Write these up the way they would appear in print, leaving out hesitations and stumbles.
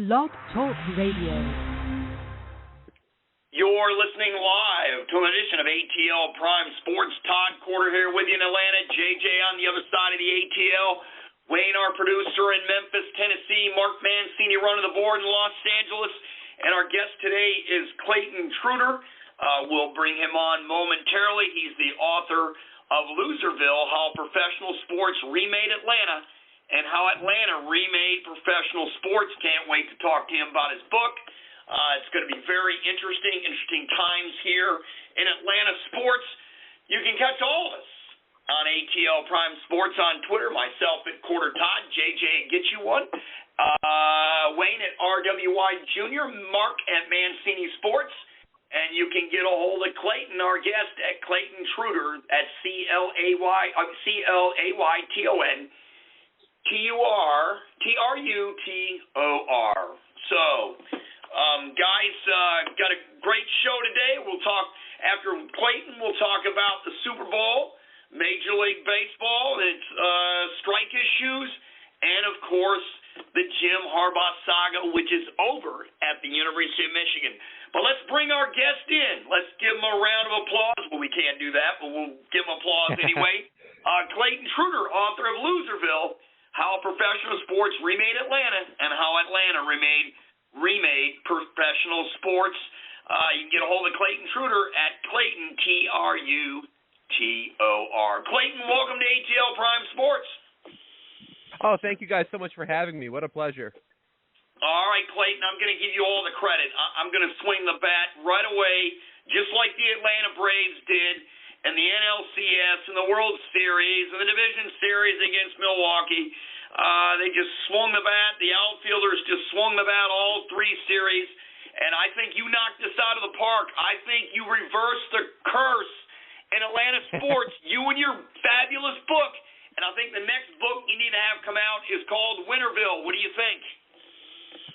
Blog Talk Radio. You're listening live to an edition of ATL Prime Sports. Todd Corder here with you in Atlanta. JJ on the other side of the ATL. Wayne, our producer in Memphis, Tennessee. Mark Mancini running the board in Los Angeles. And our guest today is Clayton Trutor. We'll bring him on momentarily. He's the author of Loserville, How Professional Sports Remade Atlanta, and How Atlanta Remade Professional Sports. Can't wait to talk to him about his book. It's going to be very interesting times here in Atlanta sports. You can catch all of us on ATL Prime Sports on Twitter, myself at Corder Todd, JJ Get You One, Wayne at RWY Jr., Mark at Mancini Sports, and you can get a hold of Clayton, our guest, at Clayton Trutor at ClaytonTrutor. So, guys, got a great show today. We'll talk, after Clayton, we'll talk about the Super Bowl, Major League Baseball, its strike issues, and, of course, the Jim Harbaugh saga, which is over at the University of Michigan. But let's bring our guest in. Let's give him a round of applause. Well, we can't do that, but we'll give him applause anyway. Clayton Trutor, author of Loserville, How Professional Sports Remade Atlanta, and How Atlanta Remade Professional Sports. You can get a hold of Clayton Trutor at Clayton, Trutor. Clayton, welcome to ATL Prime Sports. Oh, thank you guys so much for having me. What a pleasure. All right, Clayton, I'm going to give you all the credit. I'm going to swing the bat right away, just like the Atlanta Braves did, and the NLCS and the World Series and the Division Series against Milwaukee. They just swung the bat. The outfielders just swung the bat all three series, and I think you knocked this out of the park. I think you reversed the curse in Atlanta sports, you and your fabulous book, and I think the next book you need to have come out is called Winterville. What do you think?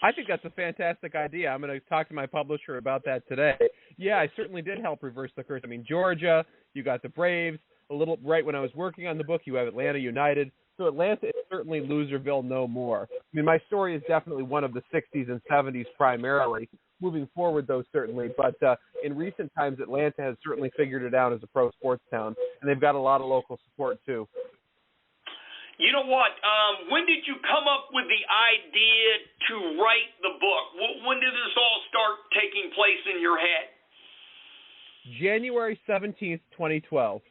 I think that's a fantastic idea. I'm going to talk to my publisher about that today. Yeah, I certainly did help reverse the curse. I mean, Georgia, you got the Braves. A little right when I was working on the book, you have Atlanta United. So Atlanta is certainly Loserville no more. I mean, my story is definitely one of the 60s and 70s primarily. Moving forward, though, certainly. But in recent times, Atlanta has certainly figured it out as a pro sports town, and they've got a lot of local support, too. You know what? When did you come up with the idea to write the book? When did this all start taking place in your head? January 17th, 2012.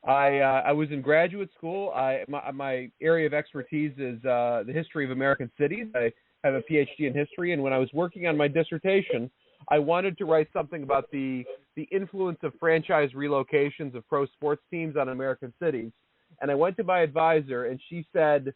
I was in graduate school. My area of expertise is the history of American cities. I have a PhD in history, and when I was working on my dissertation, I wanted to write something about the influence of franchise relocations of pro sports teams on American cities. And I went to my advisor, and she said,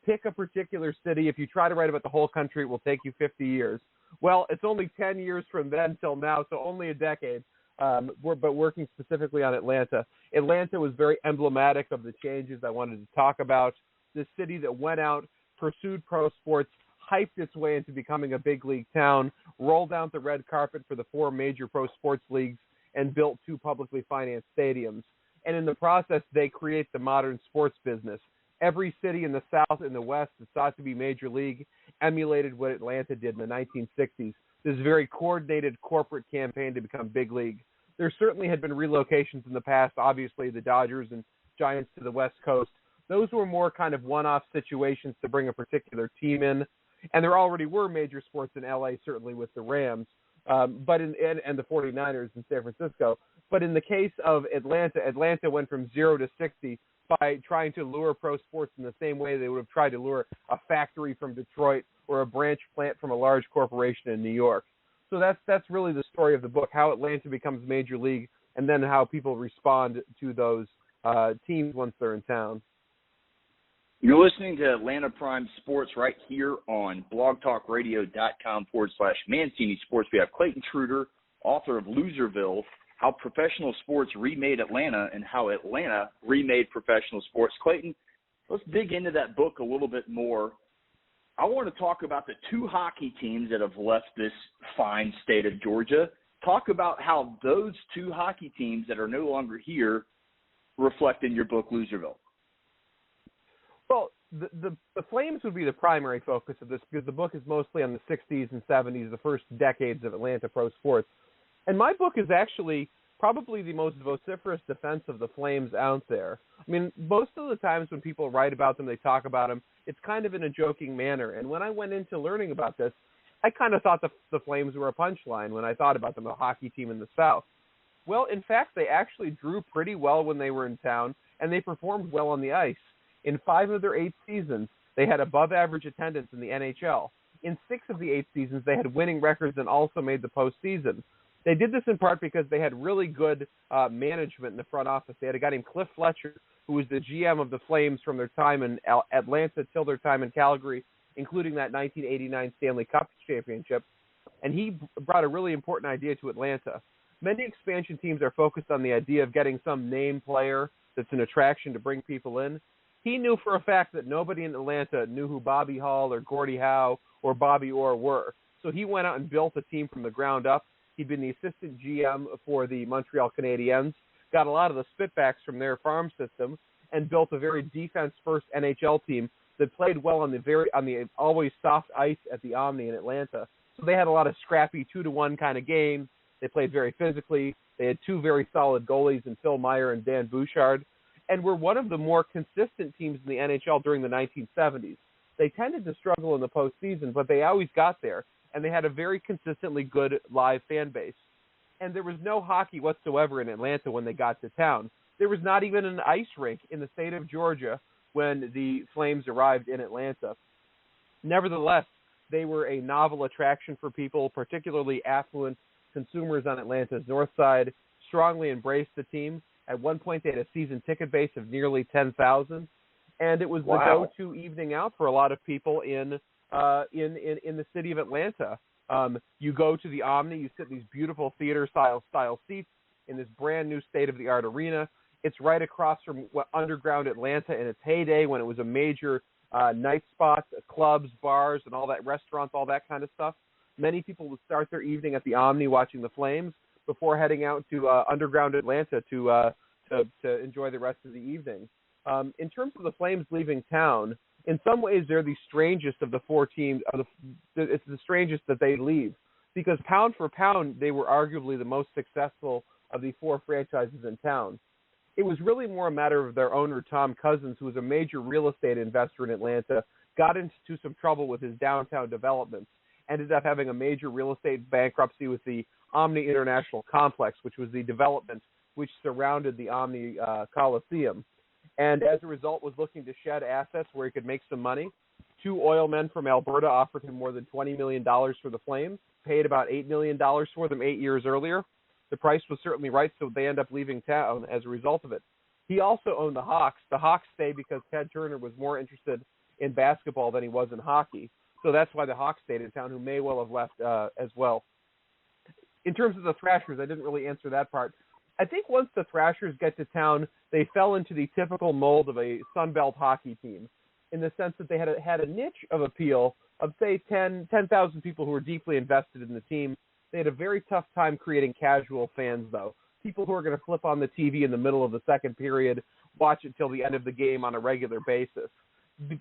pick a particular city. If you try to write about the whole country, it will take you 50 years. Well, it's only 10 years from then till now, so only a decade, but working specifically on Atlanta. Atlanta was very emblematic of the changes I wanted to talk about. This city that went out, pursued pro sports, hyped its way into becoming a big league town, rolled out the red carpet for the 4 major pro sports leagues, and built 2 publicly financed stadiums. And in the process, they create the modern sports business. Every city in the South and the West that sought to be major league emulated what Atlanta did in the 1960s, this very coordinated corporate campaign to become big league. There certainly had been relocations in the past, obviously the Dodgers and Giants to the West Coast. Those were more kind of one-off situations to bring a particular team in. And there already were major sports in L.A., certainly with the Rams, and the 49ers in San Francisco. But in the case of Atlanta, Atlanta went from 0 to 60 by trying to lure pro sports in the same way they would have tried to lure a factory from Detroit or a branch plant from a large corporation in New York. So that's really the story of the book, how Atlanta becomes major league and then how people respond to those teams once they're in town. You're listening to Atlanta Prime Sports right here on blogtalkradio.com/Mancini Sports. We have Clayton Trutor, author of Loserville, How Professional Sports Remade Atlanta, and How Atlanta Remade Professional Sports. Clayton, let's dig into that book a little bit more. I want to talk about the 2 hockey teams that have left this fine state of Georgia. Talk about how those 2 hockey teams that are no longer here reflect in your book, Loserville. Well, the Flames would be the primary focus of this because the book is mostly on the 60s and 70s, the first decades of Atlanta pro sports. And my book is actually probably the most vociferous defense of the Flames out there. I mean, most of the times when people write about them, they talk about them, it's kind of in a joking manner. And when I went into learning about this, I kind of thought the Flames were a punchline when I thought about them, a hockey team in the South. Well, in fact, they actually drew pretty well when they were in town, and they performed well on the ice. In 5 of their 8 seasons, they had above-average attendance in the NHL. In 6 of the 8 seasons, they had winning records and also made the postseason. They did this in part because they had really good management in the front office. They had a guy named Cliff Fletcher, who was the GM of the Flames from their time in Atlanta till their time in Calgary, including that 1989 Stanley Cup championship. And he brought a really important idea to Atlanta. Many expansion teams are focused on the idea of getting some name player that's an attraction to bring people in. He knew for a fact that nobody in Atlanta knew who Bobby Hull or Gordie Howe or Bobby Orr were. So he went out and built a team from the ground up. He'd been the assistant GM for the Montreal Canadiens, got a lot of the spitbacks from their farm system, and built a very defense-first NHL team that played well on the always soft ice at the Omni in Atlanta. So they had a lot of scrappy 2-1 kind of games. They played very physically. They had 2 very solid goalies in Phil Meyer and Dan Bouchard, and were one of the more consistent teams in the NHL during the 1970s. They tended to struggle in the postseason, but they always got there, and they had a very consistently good live fan base. And there was no hockey whatsoever in Atlanta when they got to town. There was not even an ice rink in the state of Georgia when the Flames arrived in Atlanta. Nevertheless, they were a novel attraction for people, particularly affluent consumers on Atlanta's north side, strongly embraced the team. At one point, they had a season ticket base of nearly 10,000, and it was the go-to evening out for a lot of people in the city of Atlanta. You go to the Omni, you sit in these beautiful theater-style seats in this brand-new state-of-the-art arena. It's right across from underground Atlanta in its heyday when it was a major night spot, clubs, bars, and all that, restaurants, all that kind of stuff. Many people would start their evening at the Omni watching the Flames before heading out to underground Atlanta to enjoy the rest of the evening. In terms of the Flames leaving town, in some ways they're the strangest of the 4 teams. It's the strangest that they leave because pound for pound they were arguably the most successful of the 4 franchises in town. It was really more a matter of their owner, Tom Cousins, who was a major real estate investor in Atlanta, got into some trouble with his downtown developments, ended up having a major real estate bankruptcy with the Omni International Complex, which was the development which surrounded the Omni Coliseum. And as a result was looking to shed assets where he could make some money. 2 oil men from Alberta offered him more than $20 million for the Flames, paid about $8 million for them 8 years earlier. The price was certainly right, so they end up leaving town as a result of it. He also owned the Hawks. The Hawks stayed because Ted Turner was more interested in basketball than he was in hockey. So that's why the Hawks stayed in town, who may well have left as well. In terms of the Thrashers, I didn't really answer that part. I think once the Thrashers get to town, they fell into the typical mold of a Sunbelt hockey team in the sense that they had a niche of appeal of, say, 10,000 people who were deeply invested in the team. They had a very tough time creating casual fans, though, people who are going to flip on the TV in the middle of the second period, watch it till the end of the game on a regular basis.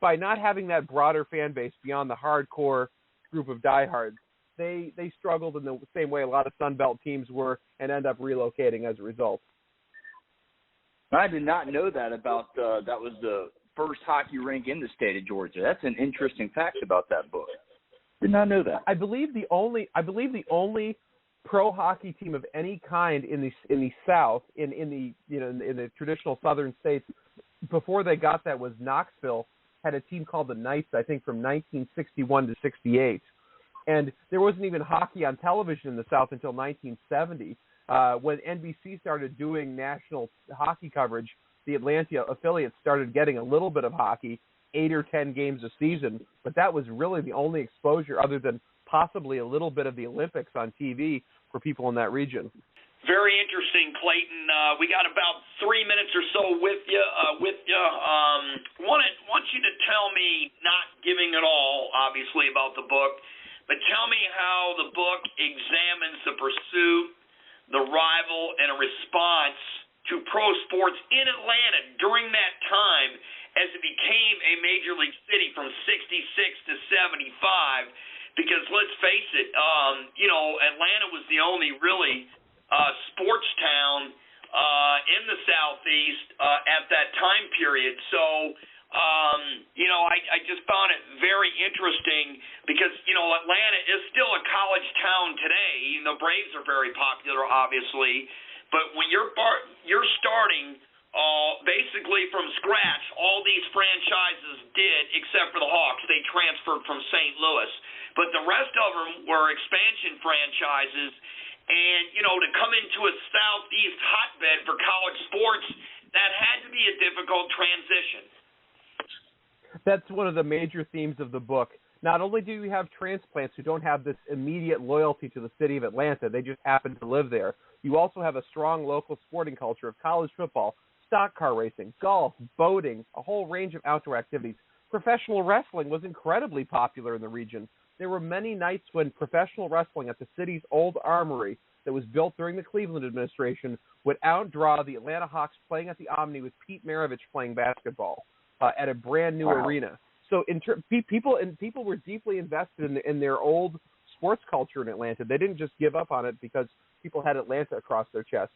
By not having that broader fan base beyond the hardcore group of diehards, they struggled in the same way a lot of Sunbelt teams were and end up relocating as a result. I did not know that about that was the first hockey rink in the state of Georgia. That's an interesting fact about that book. Did not know that. I believe the only pro hockey team of any kind in the South in the traditional Southern states before they got that was Knoxville had a team called the Knights, I think from 1961 to 68. And there wasn't even hockey on television in the South until 1970. When NBC started doing national hockey coverage, the Atlanta affiliates started getting a little bit of hockey, 8 or 10 games a season, but that was really the only exposure other than possibly a little bit of the Olympics on TV for people in that region. Very interesting, Clayton. We got about 3 minutes or so with you. Want you to tell me, not giving it all, obviously, about the book, but tell me how the book examines the pursuit, the rival, and a response to pro sports in Atlanta during that time, as it became a major league city from 66 to 75. Because let's face it, Atlanta was the only really sports town in the Southeast at that time period. So, I just found it very interesting because, Atlanta is still a college town today. The Braves are very popular, obviously. But when you're starting basically from scratch, all these franchises did, except for the Hawks. They transferred from St. Louis. But the rest of them were expansion franchises. And, to come into a Southeast hotbed for college sports, that had to be a difficult transition. That's one of the major themes of the book. Not only do you have transplants who don't have this immediate loyalty to the city of Atlanta, they just happen to live there. You also have a strong local sporting culture of college football, stock car racing, golf, boating, a whole range of outdoor activities. Professional wrestling was incredibly popular in the region. There were many nights when professional wrestling at the city's old armory that was built during the Cleveland administration would outdraw the Atlanta Hawks playing at the Omni with Pete Maravich playing basketball at a brand new arena. So people were deeply invested in their old sports culture in Atlanta. They didn't just give up on it because people had Atlanta across their chest.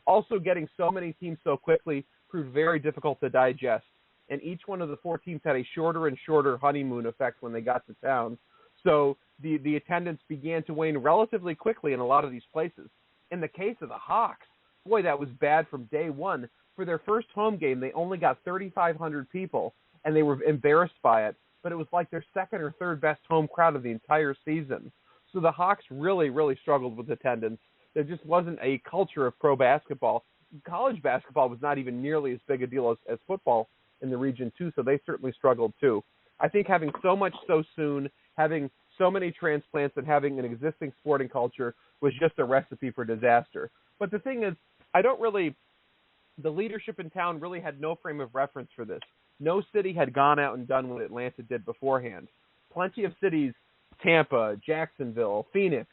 Also, getting so many teams so quickly proved very difficult to digest, and each one of the 4 teams had a shorter and shorter honeymoon effect when they got to town. So the attendance began to wane relatively quickly in a lot of these places. In the case of the Hawks, boy, that was bad from day one. For their first home game, they only got 3,500 people, and they were embarrassed by it. But it was like their second or third best home crowd of the entire season. So the Hawks really, really struggled with attendance. There just wasn't a culture of pro basketball. College basketball was not even nearly as big a deal as football in the region, too, so they certainly struggled, too. I think having so much so soon, having so many transplants, and having an existing sporting culture was just a recipe for disaster. But the thing is, the leadership in town really had no frame of reference for this. No city had gone out and done what Atlanta did beforehand. Plenty of cities, Tampa, Jacksonville, Phoenix,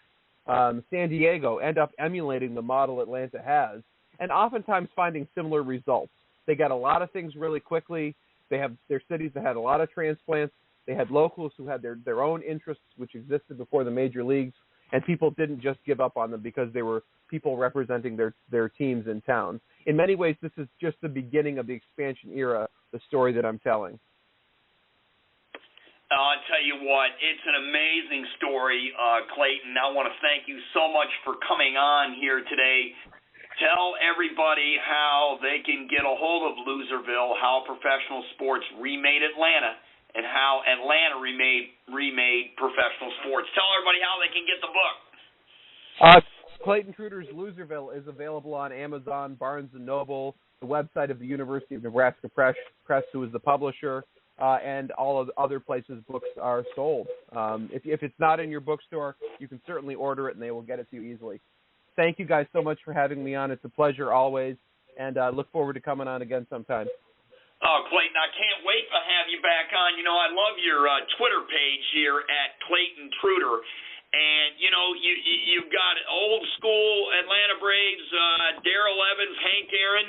San Diego, end up emulating the model Atlanta has, and oftentimes finding similar results. They got a lot of things really quickly. They have their cities that had a lot of transplants. They had locals who had their own interests, which existed before the major leagues, and people didn't just give up on them because they were people representing their teams in town. In many ways, this is just the beginning of the expansion era, the story that I'm telling. I'll tell you what, it's an amazing story, Clayton. I want to thank you so much for coming on here today. Tell everybody how they can get a hold of Loserville, how professional sports remade Atlanta, and how Atlanta remade professional sports. Tell everybody how they can get the book. Clayton Trutor's Loserville is available on Amazon, Barnes & Noble, the website of the University of Nebraska Press, who is the publisher, and all of the other places books are sold. If it's not in your bookstore, you can certainly order it, and they will get it to you easily. Thank you guys so much for having me on. It's a pleasure always, and look forward to coming on again sometime. Oh, Clayton, I can't wait to have you back on. I love your Twitter page here at Clayton Trutor. And, you've got old school Atlanta Braves, Darrell Evans, Hank Aaron,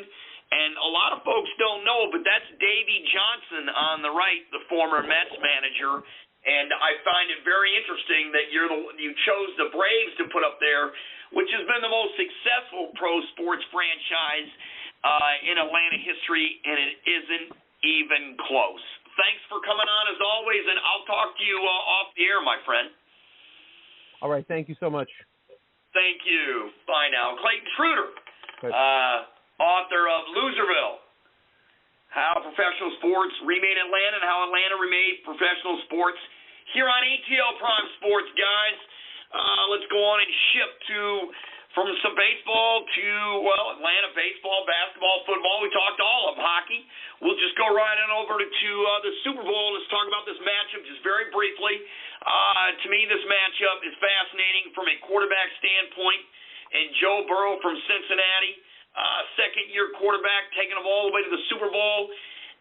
and a lot of folks don't know, but that's Davey Johnson on the right, the former Mets manager. And I find it very interesting that you chose the Braves to put up there, which has been the most successful pro sports franchise in Atlanta history, and it isn't even close. Thanks for coming on as always, and I'll talk to you off the air, my friend. All right, thank you so much. Thank you. Bye now. Clayton Trutor, author of Loserville, How Professional Sports Remade Atlanta and How Atlanta Remade Professional Sports, here on ATL Prime Sports, guys. Let's go on and from some baseball to, Atlanta baseball, basketball, football. We talked all of hockey. We'll just go right on over to the Super Bowl. Let's talk about this matchup just very briefly. To me, this matchup is fascinating from a quarterback standpoint. And Joe Burrow from Cincinnati, second-year quarterback, taking them all the way to the Super Bowl.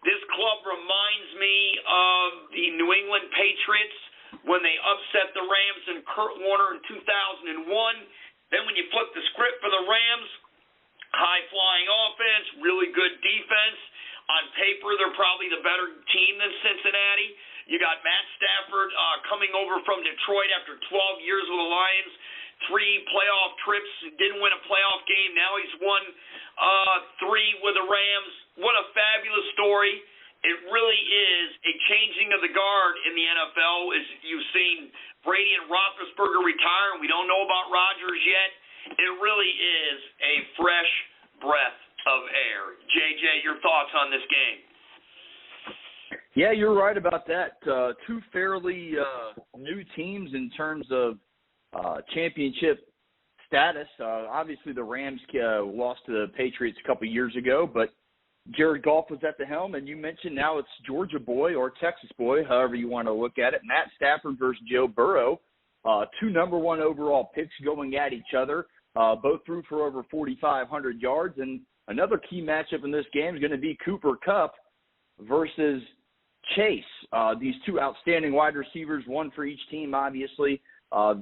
This club reminds me of the New England Patriots when they upset the Rams and Kurt Warner in 2001. Then when you flip the script for the Rams, high-flying offense, really good defense. On paper, they're probably the better team than Cincinnati. You got Matt Stafford coming over from Detroit after 12 years with the Lions, 3 playoff trips, didn't win a playoff game. Now he's won 3 with the Rams. What a fabulous story. It really is a changing of the guard in the NFL. As you've seen Brady and Roethlisberger retire, and we don't know about Rodgers yet. It really is a fresh breath of air. JJ, your thoughts on this game? Yeah, you're right about that. 2 fairly new teams in terms of championship status. Obviously, the Rams lost to the Patriots a couple years ago, but Jared Goff was at the helm, and you mentioned now it's Georgia boy or Texas boy, however you want to look at it. Matt Stafford versus Joe Burrow, 2 number 1 overall picks going at each other. Both threw for over 4,500 yards, and another key matchup in this game is going to be Cooper Kupp versus Chase. These 2 outstanding wide receivers, one for each team, obviously,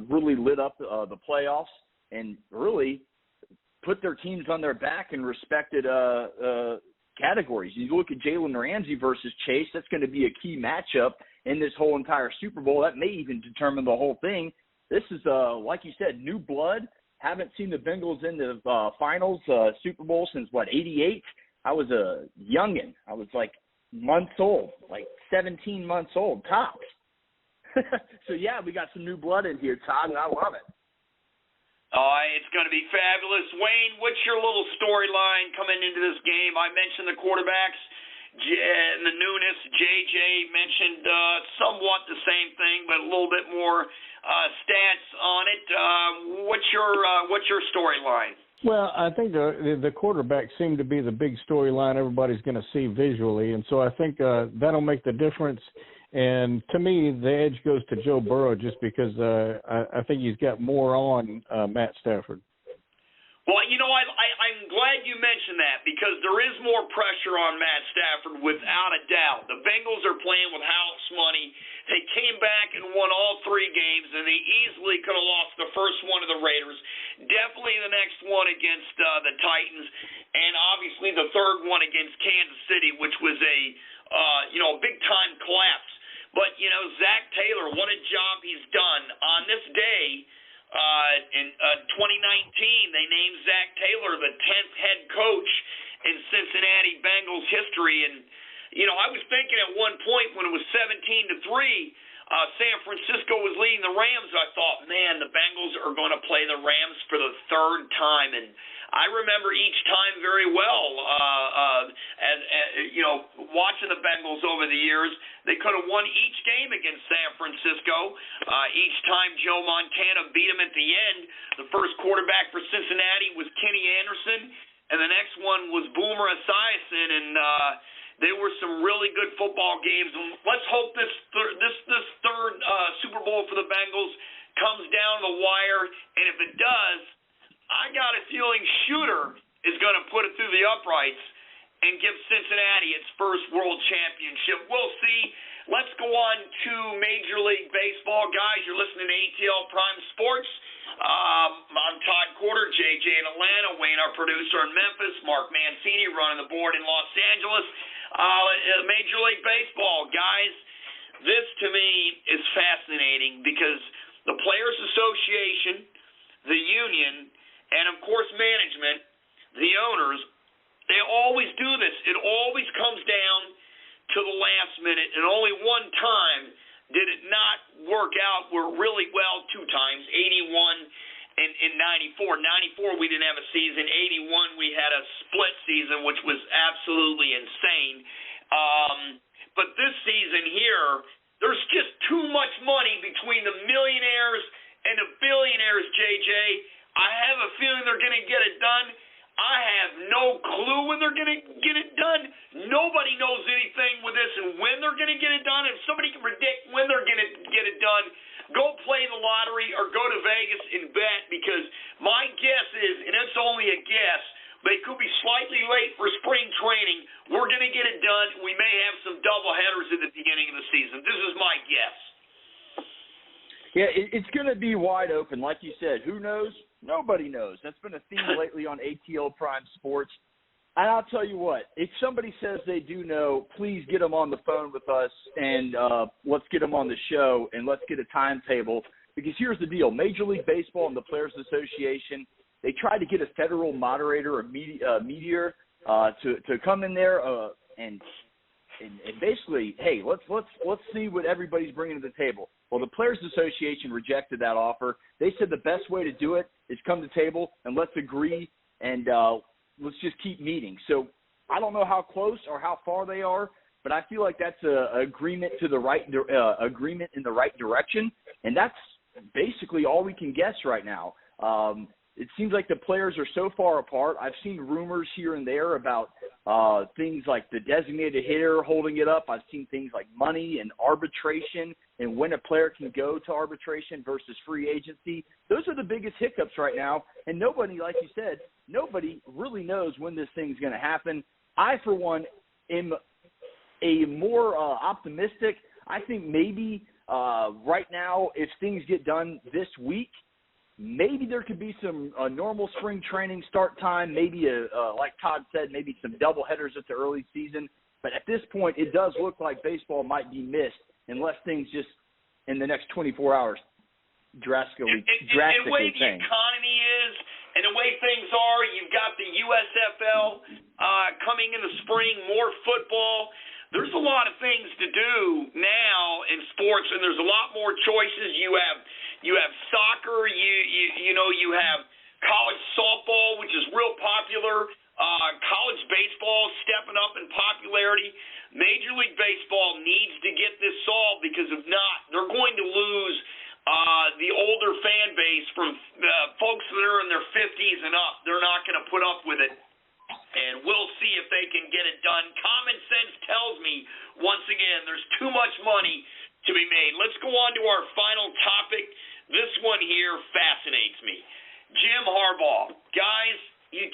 really lit up the playoffs and really put their teams on their back in respected categories. You look at Jalen Ramsey versus Chase, that's going to be a key matchup in this whole entire Super Bowl. That may even determine the whole thing. This is, like you said, new blood. Haven't seen the Bengals in the finals Super Bowl since, 88? I was a youngin'. I was like months old, like 17 months old, tops. So, yeah, we got some new blood in here, Todd, and I love it. It's going to be fabulous. Wayne, what's your little storyline coming into this game? I mentioned the quarterbacks and the newness. JJ mentioned somewhat the same thing, but a little bit more stats on it. What's your storyline? Well, I think the quarterbacks seem to be the big storyline everybody's going to see visually, and so I think that'll make the difference. And to me, the edge goes to Joe Burrow just because I think he's got more on Matt Stafford. Well, I'm glad you mentioned that because there is more pressure on Matt Stafford without a doubt. The Bengals are playing with house money. They came back and won all 3 games, and they easily could have lost the first one to the Raiders, definitely the next one against the Titans, and obviously the third one against Kansas City, which was a big-time collapse. But, Zach Taylor, what a job he's done. On this day, in 2019, they named Zach Taylor the 10th head coach in Cincinnati Bengals history. And, I was thinking at one point when it was 17-3, San Francisco was leading the Rams. I thought, man, the Bengals are going to play the Rams for the 3rd time. And I remember each time very well, watching the Bengals over the years. They could have won each game against San Francisco. Each time Joe Montana beat them at the end. The first quarterback for Cincinnati was Kenny Anderson, and the next one was Boomer Esiason, and they were some really good football games. And let's hope this third Super Bowl for the Bengals comes down the wire, and if it does, I got a feeling Shooter is going to put it through the uprights and give Cincinnati its first world championship. We'll see. Let's go on to Major League Baseball. Guys, you're listening to ATL Prime Sports. I'm Todd Corder, JJ in Atlanta, Wayne, our producer in Memphis, Mark Mancini running the board in Los Angeles. Major League Baseball, guys, this to me is fascinating because the Players Association, the union, and of course management, the owners, they always do this. It always comes down to the last minute, and only one time did it not work out really well 2 times, 81 and 94. 94 we didn't have a season. 81 we had a split season, which was absolutely insane. But this season here, there's just too much money between the millionaires and the billionaires, JJ. I have a feeling they're going to get it done. I have no clue when they're going to get it done. Nobody knows anything with this and when they're going to get it done. If somebody can predict when they're going to get it done, go play the lottery or go to Vegas and bet, because my guess is, and it's only a guess, they could be slightly late for spring training. We're going to get it done. We may have some doubleheaders at the beginning of the season. This is my guess. Yeah, it's going to be wide open. Like you said, who knows? Nobody knows. That's been a theme lately on ATL Prime Sports. And I'll tell you what, if somebody says they do know, please get them on the phone with us and let's get them on the show and let's get a timetable. Because here's the deal. Major League Baseball and the Players Association, they tried to get a federal moderator or mediator to come in there and basically, hey, let's see what everybody's bringing to the table. Well, the Players Association rejected that offer. They said the best way to do it is come to the table and let's agree and let's just keep meeting. So I don't know how close or how far they are, but I feel like that's an agreement to the right agreement in the right direction, and that's basically all we can guess right now. It seems like the players are so far apart. I've seen rumors here and there about things like the designated hitter holding it up. I've seen things like money and arbitration and when a player can go to arbitration versus free agency. Those are the biggest hiccups right now, and nobody, like you said, nobody really knows when this thing's going to happen. I, for one, am a more optimistic. I think maybe right now, if things get done this week, maybe there could be some normal spring training start time, maybe, like Todd said, maybe some doubleheaders at the early season. But at this point, it does look like baseball might be missed unless things just in the next 24 hours drastically change. And the way the economy is and the way things are, you've got the USFL coming in the spring, more football. There's a lot of things to do now in sports, and there's a lot more choices. You have soccer, you have college softball, which is real popular. College baseball stepping up in popularity. Major League Baseball needs to get this solved because if not, they're going to lose the older fan base from folks that are in their 50s and up. They're not going to put up with it. And we'll see if they can get it done. Common sense tells me, once again, there's too much money to be made. Let's go on to our final topic. This one here fascinates me. Jim Harbaugh. Guys, you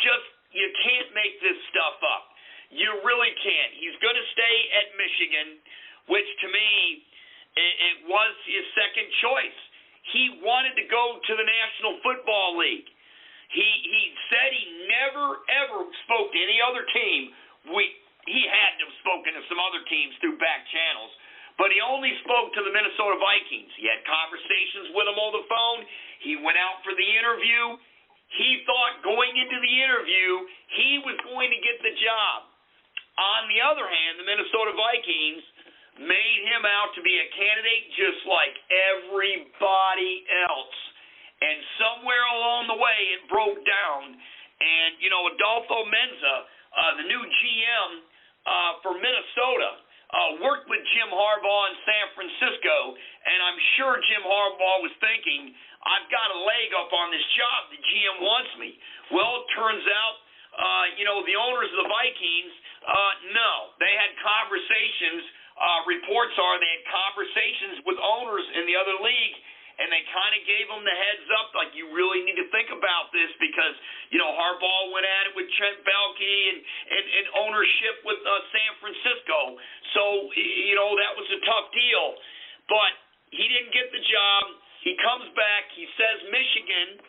can't make this stuff up. You really can't. He's going to stay at Michigan, which to me, it was his second choice. He wanted to go to the National Football League. He said he never, ever spoke to any other team. He had to have spoken to some other teams through back channels, but he only spoke to the Minnesota Vikings. He had conversations with them on the phone. He went out for the interview. He thought going into the interview he was going to get the job. On the other hand, the Minnesota Vikings made him out to be a candidate just like everybody else. And somewhere along the way, it broke down. And, Adolfo Menza, the new GM for Minnesota, worked with Jim Harbaugh in San Francisco. And I'm sure Jim Harbaugh was thinking, I've got a leg up on this job. The GM wants me. Well, it turns out, the owners of the Vikings, no. They had conversations. Reports are they had conversations with owners in the other league. And they kind of gave them the heads up, like, you really need to think about this because, Harbaugh went at it with Trent Baalke and ownership with San Francisco. So, that was a tough deal. But he didn't get the job. He comes back. He says Michigan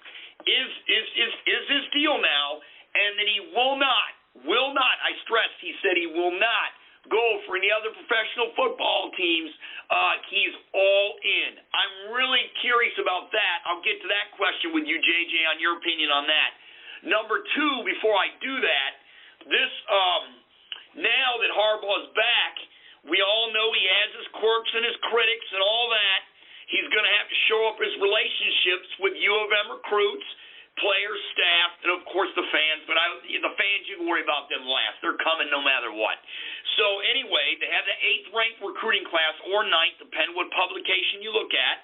is his deal now, and that he will not, I stress, he said he will not go for any other professional football teams. He's all in. I'm really curious about that. I'll get to that question with you, JJ, on your opinion on that. Number two, before I do that, this now that Harbaugh's back, we all know he has his quirks and his critics and all that. He's going to have to show up his relationships with U of M recruits, players, staff, and, of course, the fans. But the fans, you can worry about them last. They're coming no matter what. So, anyway, they have the 8th-ranked recruiting class or 9th, depending what publication you look at.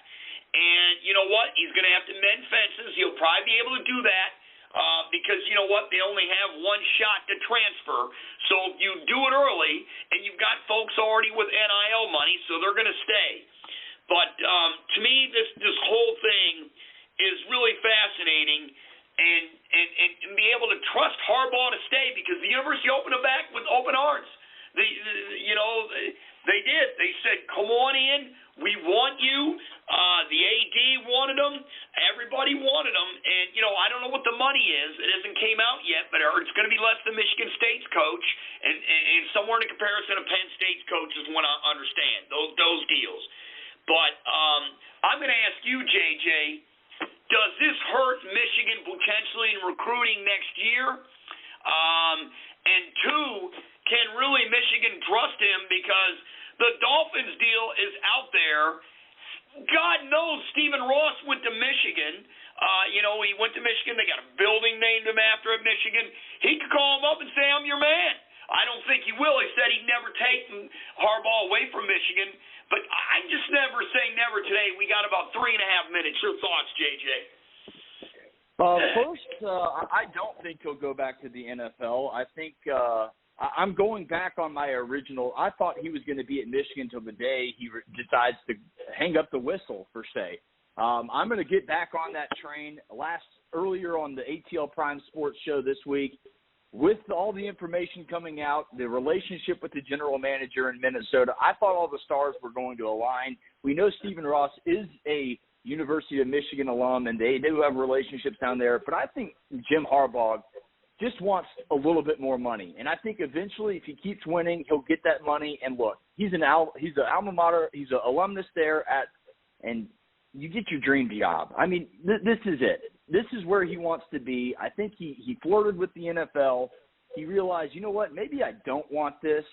And you know what? He's going to have to mend fences. He'll probably be able to do that because, you know what? They only have one shot to transfer. So if you do it early, and you've got folks already with NIL money, so they're going to stay. But to me, this whole thing is really fascinating, and be able to trust Harbaugh to stay because the university opened it back with open arms. They did. They said, "Come on in. We want you." The AD wanted them. Everybody wanted them, and I don't know what the money is. It hasn't came out yet, but it's going to be less than Michigan State's coach, and somewhere in the comparison of Penn State's coach is what I understand, those deals. But I'm going to ask you, JJ, does this hurt Michigan potentially in recruiting next year? And two, can really Michigan trust him, because the Dolphins deal is out there. God knows Stephen Ross went to Michigan. He went to Michigan. They got a building named him after at Michigan. He could call him up and say, I'm your man. I don't think he will. He said he'd never take Harbaugh away from Michigan. But I just never say never today. We got about 3.5 minutes. Your thoughts, JJ? First, I don't think he'll go back to the NFL. I think I'm going back on my original. I thought he was going to be at Michigan till the day he decides to hang up the whistle, per se. I'm going to get back on that train. Earlier on the ATL Prime Sports show this week, with all the information coming out, the relationship with the general manager in Minnesota, I thought all the stars were going to align. We know Stephen Ross is a University of Michigan alum, and they do have relationships down there. But I think Jim Harbaugh just wants a little bit more money. And I think eventually, if he keeps winning, he'll get that money. And look, he's an alma mater. He's an alumnus there and you get your dream job. I mean, this is it. This is where he wants to be. I think he flirted with the NFL. He realized, you know what, maybe I don't want this.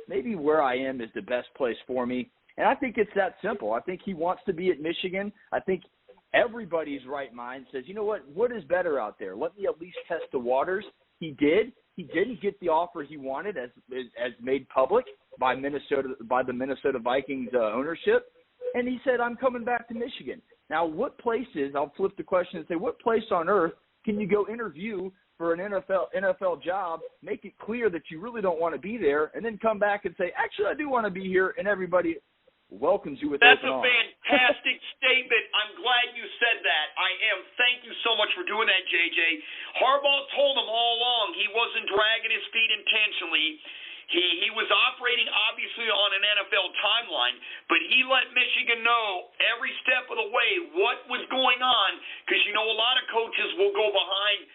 Maybe where I am is the best place for me. And I think it's that simple. I think he wants to be at Michigan. I think everybody's right mind says, you know what is better out there? Let me at least test the waters. He did. He didn't get the offer he wanted as made public by the Minnesota Vikings ownership. And he said, I'm coming back to Michigan. Now, what places, I'll flip the question and say, what place on earth can you go interview for an NFL job, make it clear that you really don't want to be there, and then come back and say, actually, I do want to be here, and everybody welcomes you with open arms. That's a fantastic statement. I'm glad you said that. Thank you so much for doing that, JJ. Harbaugh told him all along he wasn't dragging his feet intentionally. He was operating, obviously, on an NFL timeline, but he let Michigan know every step of the way what was going on, because, a lot of coaches will go behind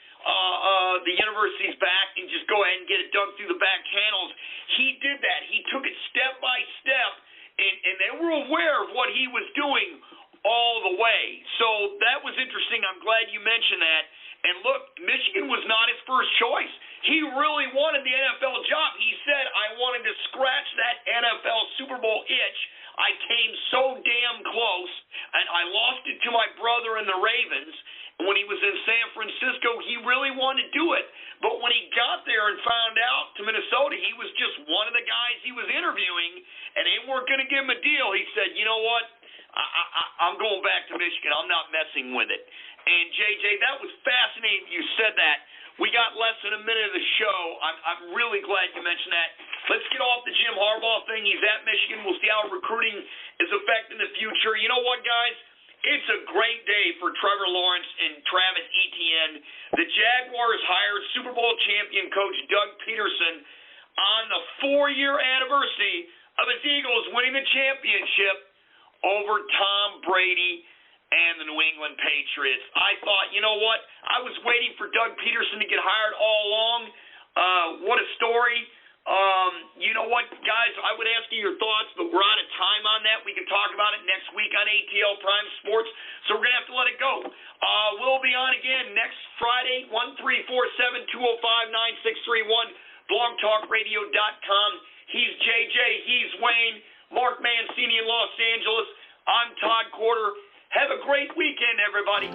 the university's back and just go ahead and get it done through the back channels. He did that. He took it step by step, and they were aware of what he was doing all the way. So that was interesting. I'm glad you mentioned that. And look, Michigan was not his first choice. He really wanted the NFL job. He said, I wanted to scratch that NFL Super Bowl itch. I came so damn close, and I lost it to my brother in the Ravens. When he was in San Francisco, he really wanted to do it. But when he got there and found out to Minnesota, he was just one of the guys he was interviewing, and they weren't going to give him a deal. He said, you know what? I'm going back to Michigan. I'm not messing with it. And, JJ, that was fascinating you said that. We got less than a minute of the show. I'm really glad you mentioned that. Let's get off the Jim Harbaugh thing. He's at Michigan. We'll see how recruiting is affecting the future. You know what, guys? It's a great day for Trevor Lawrence and Travis Etienne. The Jaguars hired Super Bowl champion coach Doug Peterson on the 4-year anniversary of his Eagles winning the championship over Tom Brady and the New England Patriots. I thought, you know what? I was waiting for Doug Peterson to get hired all along. What a story. You know what, guys? I would ask you your thoughts, but we're out of time on that. We can talk about it next week on ATL Prime Sports, so we're going to have to let it go. We'll be on again next Friday, 1-347-205-9631, blogtalkradio.com. He's JJ. He's Wayne. Mark Mancini in Los Angeles. I'm Todd Corder. Have a great weekend, everybody.